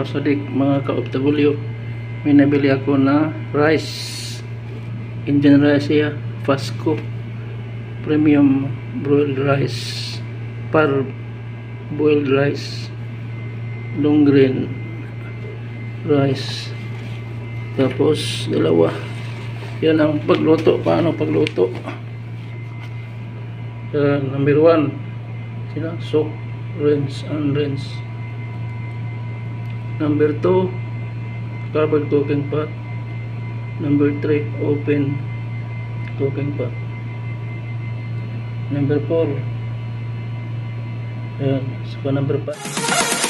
kasadik, mga ka-OFW, may nabili ako na rice, Indian rice siya, Fasco premium boiled rice, par boiled rice, long grain rice, tapos dalawa. Yan ang pagluto. Paano pagluto? Number 1, soak, rinse and rinse. Number 2, covered cooking pot. Number 3, open cooking pot. Number 4, ayan, so number 5.